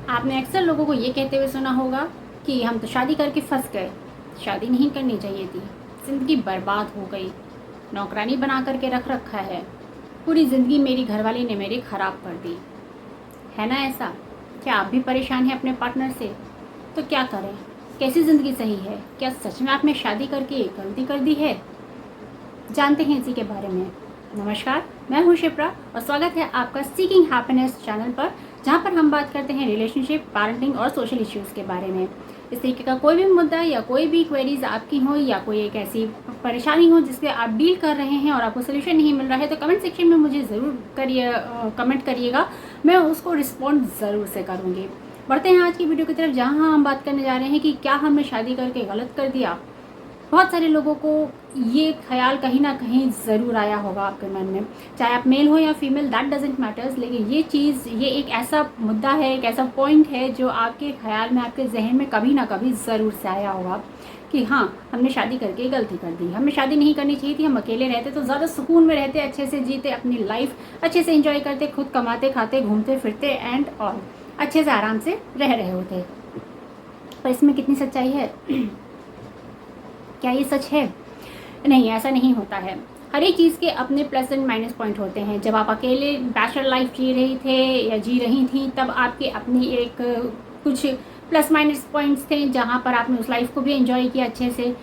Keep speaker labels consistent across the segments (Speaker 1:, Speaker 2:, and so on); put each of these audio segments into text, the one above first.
Speaker 1: आपने अक्सर लोगों को ये कहते हुए सुना होगा कि हम तो शादी करके फंस गए, शादी नहीं करनी चाहिए थी, ज़िंदगी बर्बाद हो गई, नौकरानी बना करके रख रखा है, पूरी ज़िंदगी मेरी घरवाली ने मेरी ख़राब कर दी। है ना ऐसा? क्या आप भी परेशान हैं अपने पार्टनर से? तो क्या करें? कैसी ज़िंदगी सही है? क्या सच में आपने शादी करके गलती कर दी है? जानते हैं इसी के बारे में। नमस्कार, मैं हूं शिप्रा और स्वागत है आपका सीकिंग हैप्पीनेस चैनल पर, जहां पर हम बात करते हैं रिलेशनशिप, पेरेंटिंग और सोशल इश्यूज़ के बारे में। इस तरीके का कोई भी मुद्दा या कोई भी क्वेरीज आपकी हो या कोई एक ऐसी परेशानी हो जिससे आप डील कर रहे हैं और आपको सोल्यूशन नहीं मिल रहा है, तो कमेंट सेक्शन में मुझे ज़रूर कमेंट करिएगा। मैं उसको रिस्पॉन्ड ज़रूर से करूँगी। बढ़ते हैं आज की वीडियो की तरफ, जहाँ हम बात करने जा रहे हैं कि क्या हमने शादी करके गलत कर दिया। बहुत सारे लोगों को ये ख्याल कहीं ना कहीं ज़रूर आया होगा आपके मन में, चाहे आप मेल हो या फीमेल, दैट डजेंट मैटर्स। लेकिन ये चीज़, ये एक ऐसा मुद्दा है, एक ऐसा पॉइंट है जो आपके ख्याल में, आपके जहन में कभी ना कभी ज़रूर से आया होगा कि हाँ, हमने शादी करके गलती कर दी, हमें शादी नहीं करनी चाहिए थी, हम अकेले रहते तो ज़्यादा सुकून में रहते, अच्छे से जीते, अपनी लाइफ अच्छे से इंजॉय करते, खुद कमाते खाते घूमते फिरते एंड ऑल, अच्छे से आराम से रह रहे होते। पर इसमें कितनी सच्चाई है? क्या ये सच है? नहीं, ऐसा नहीं होता है। हर एक चीज़ के अपने प्लस एंड माइनस पॉइंट होते हैं। जब आप अकेले बैचलर लाइफ जी रही थे या जी रही थी, तब आपके अपनी एक कुछ प्लस माइनस पॉइंट्स थे, जहाँ पर आपने उस लाइफ को भी एंजॉय किया अच्छे से।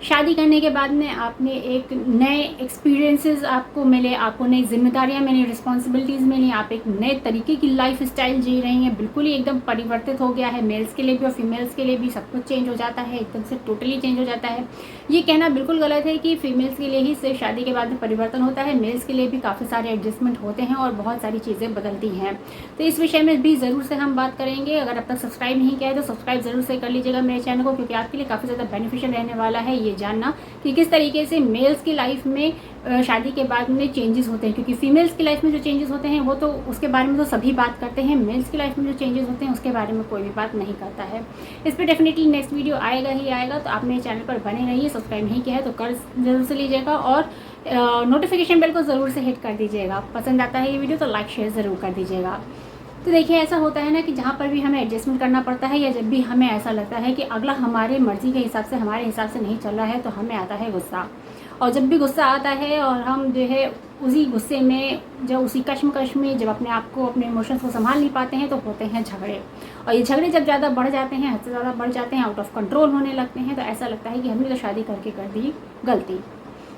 Speaker 1: शादी करने के बाद में आपने एक नए एक्सपीरियंसेस आपको मिले, आपको नई जिम्मेदारियां मिली, रिस्पॉन्सिबिलिटीज़ मिली, आप एक नए तरीके की लाइफ स्टाइल जी रही हैं। बिल्कुल ही एकदम परिवर्तित हो गया है, मेल्स के लिए भी और फीमेल्स के लिए भी सब कुछ चेंज हो जाता है, एकदम से टोटली चेंज हो जाता है। ये कहना बिल्कुल गलत है कि फीमेल्स के लिए ही सिर्फ शादी के बाद में परिवर्तन होता है। मेल्स के लिए भी काफ़ी सारे एडजस्टमेंट होते हैं और बहुत सारी चीज़ें बदलती हैं। तो इस विषय में भी ज़रूर से हम बात करेंगे। अगर अब तक सब्सक्राइब नहीं किया है तो सब्सक्राइब ज़रूर से कर लीजिएगा मेरे चैनल को, क्योंकि आपके लिए काफ़ी ज़्यादा बेनिफिशियल रहने वाला है ये जानना कि किस तरीके से मेल्स की लाइफ में शादी के बाद में चेंजेस होते हैं। क्योंकि फीमेल्स की लाइफ में जो चेंजेस होते हैं वो तो उसके बारे में तो सभी बात करते हैं, मेल्स की लाइफ में जो चेंजेस होते हैं उसके बारे में कोई भी बात नहीं करता है। इस पर डेफिनेटली नेक्स्ट वीडियो आएगा ही आएगा, तो आप मेरे चैनल पर बने रहिए। सब्सक्राइब नहीं किया है तो कर जरूर से लीजिएगा और नोटिफिकेशन बेल को ज़रूर से हिट कर दीजिएगा। पसंद आता है ये वीडियो तो लाइक शेयर ज़रूर कर दीजिएगा। तो देखिए, ऐसा होता है ना कि जहाँ पर भी हमें एडजस्टमेंट करना पड़ता है या जब भी हमें ऐसा लगता है कि अगला हमारे मर्ज़ी के हिसाब से, हमारे हिसाब से नहीं चल रहा है, तो हमें आता है गुस्सा। और जब भी गुस्सा आता है और हम जो है उसी गुस्से में, जब उसी कश्मकश में जब अपने आप को, अपने इमोशंस को संभाल नहीं पाते हैं, तो होते हैं झगड़े। और ये झगड़े जब ज़्यादा बढ़ जाते हैं, हद से ज़्यादा बढ़ जाते हैं, आउट ऑफ कंट्रोल होने लगते हैं, तो ऐसा लगता है कि हमने तो शादी करके कर दी गलती।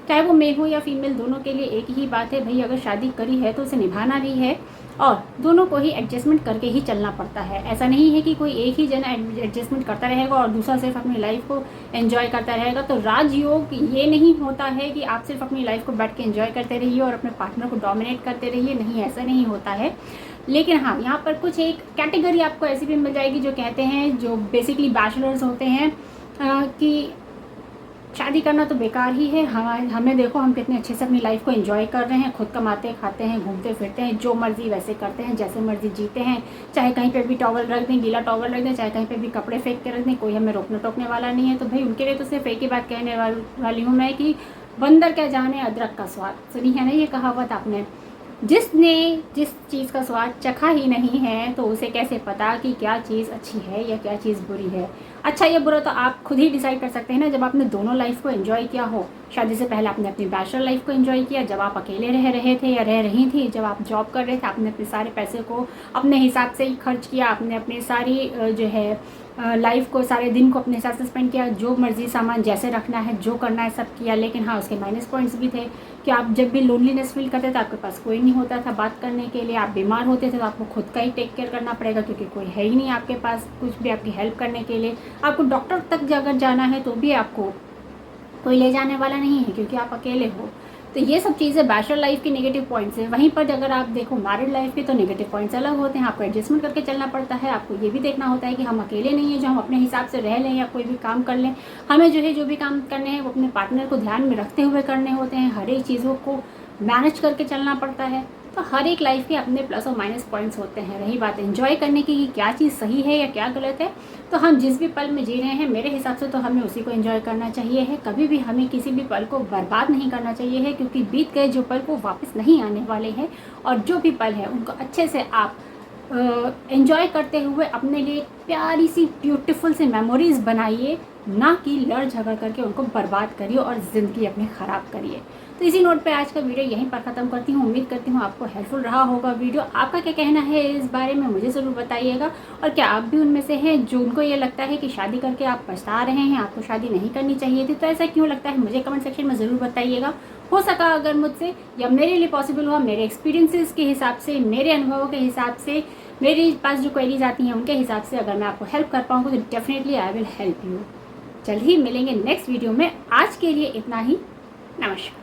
Speaker 1: चाहे वो मेल हो या फीमेल, दोनों के लिए एक ही बात है, भाई अगर शादी करी है तो उसे निभाना भी है और दोनों को ही एडजस्टमेंट करके ही चलना पड़ता है। ऐसा नहीं है कि कोई एक ही जना एडजस्टमेंट करता रहेगा और दूसरा सिर्फ अपनी लाइफ को एंजॉय करता रहेगा। तो राजयोग ये नहीं होता है कि आप सिर्फ अपनी लाइफ को बैठ के एंजॉय करते रहिए और अपने पार्टनर को डोमिनेट करते रहिए। नहीं, ऐसा नहीं होता है। लेकिन हाँ, यहाँ पर कुछ एक कैटेगरी आपको ऐसी भी मिल जाएगी जो कहते हैं, जो बेसिकली बैचलर्स होते हैं, कि शादी करना तो बेकार ही है। हमें देखो, हम कितने अच्छे से अपनी लाइफ को एंजॉय कर रहे हैं, खुद कमाते खाते हैं, घूमते फिरते हैं, जो मर्जी वैसे करते हैं, जैसे मर्जी जीते हैं। चाहे कहीं पे भी टॉवल रख दें, गीला टॉवल रख दें, चाहे कहीं पे भी कपड़े फेंक के रख दें, कोई हमें रोकने टोकने वाला नहीं है। तो भाई उनके लिए तो सिर्फ एक ही बात कहने वाली हूँ मैं कि बंदर क्या जाने अदरक का स्वाद। सुनी है ना ये कहावत आपने? जिसने जिस चीज़ का स्वाद चखा ही नहीं है, तो उसे कैसे पता कि क्या चीज़ अच्छी है या क्या चीज़ बुरी है। अच्छा या बुरा तो आप खुद ही डिसाइड कर सकते हैं ना, जब आपने दोनों लाइफ को एंजॉय किया हो। शादी से पहले आपने अपनी बैचलर लाइफ को एंजॉय किया, जब आप अकेले रह रहे थे या रह रही थी, जब आप जॉब कर रहे थे, आपने अपने सारे पैसे को अपने हिसाब से ही खर्च किया, आपने अपनी सारी जो है लाइफ को, सारे दिन को अपने हिसाब से स्पेंड किया, जो मर्जी सामान जैसे रखना है, जो करना है सब किया। लेकिन हाँ, उसके माइनस पॉइंट्स भी थे कि आप जब भी लोनलीनेस फील करते थे, आपके पास कोई नहीं होता था बात करने के लिए। आप बीमार होते थे तो आपको खुद का ही टेक केयर करना पड़ेगा, क्योंकि कोई है ही नहीं आपके पास कुछ भी आपकी हेल्प करने के लिए। आपको डॉक्टर तक अगर जाना है तो भी आपको कोई ले जाने वाला नहीं है, क्योंकि आप अकेले हो। तो ये सब चीज़ें बैचलर लाइफ के नेगेटिव पॉइंट्स हैं। वहीं पर अगर आप देखो मैरिड लाइफ के, तो नेगेटिव पॉइंट्स अलग होते हैं। आपको एडजस्टमेंट करके चलना पड़ता है। आपको ये भी देखना होता है कि हम अकेले नहीं हैं, जो हम अपने हिसाब से रह लें या कोई भी काम कर लें। हमें जो है जो भी काम करने हैं वो अपने पार्टनर को ध्यान में रखते हुए करने होते हैं। हर एक चीज़ों को मैनेज करके चलना पड़ता है। तो हर एक लाइफ के अपने प्लस और माइनस पॉइंट्स होते हैं। रही बात एंजॉय करने की कि क्या चीज़ सही है या क्या गलत है, तो हम जिस भी पल में जी रहे हैं, मेरे हिसाब से तो हमें उसी को एंजॉय करना चाहिए है। कभी भी हमें किसी भी पल को बर्बाद नहीं करना चाहिए है, क्योंकि बीत गए जो पल वो वापस नहीं आने वाले हैं। और जो भी पल है उनको अच्छे से आप एंजॉय करते हुए अपने लिए प्यारी सी ब्यूटीफुल सी मेमोरीज़ बनाइए, ना कि लड़ झगड़ करके उनको बर्बाद करिए और ज़िंदगी अपनी ख़राब करिए। तो इसी नोट पे आज का वीडियो यहीं पर ख़त्म करती हूँ। उम्मीद करती हूँ आपको हेल्पफुल रहा होगा वीडियो। आपका क्या कहना है इस बारे में मुझे ज़रूर बताइएगा, और क्या आप भी उनमें से हैं जो उनको ये लगता है कि शादी करके आप पछता रहे हैं, आपको शादी नहीं करनी चाहिए थी? तो ऐसा क्यों लगता है मुझे कमेंट सेक्शन में ज़रूर बताइएगा। हो सका अगर मुझसे या मेरे लिए पॉसिबल हुआ, मेरे एक्सपीरियंसेस के हिसाब से, मेरे अनुभवों के हिसाब से, मेरे पास जो क्वेरीज आती हैं उनके हिसाब से अगर मैं आपको हेल्प कर पाऊँगी तो definitely I will help you. जल्द ही मिलेंगे नेक्स्ट वीडियो में। आज के लिए इतना ही। नमस्कार।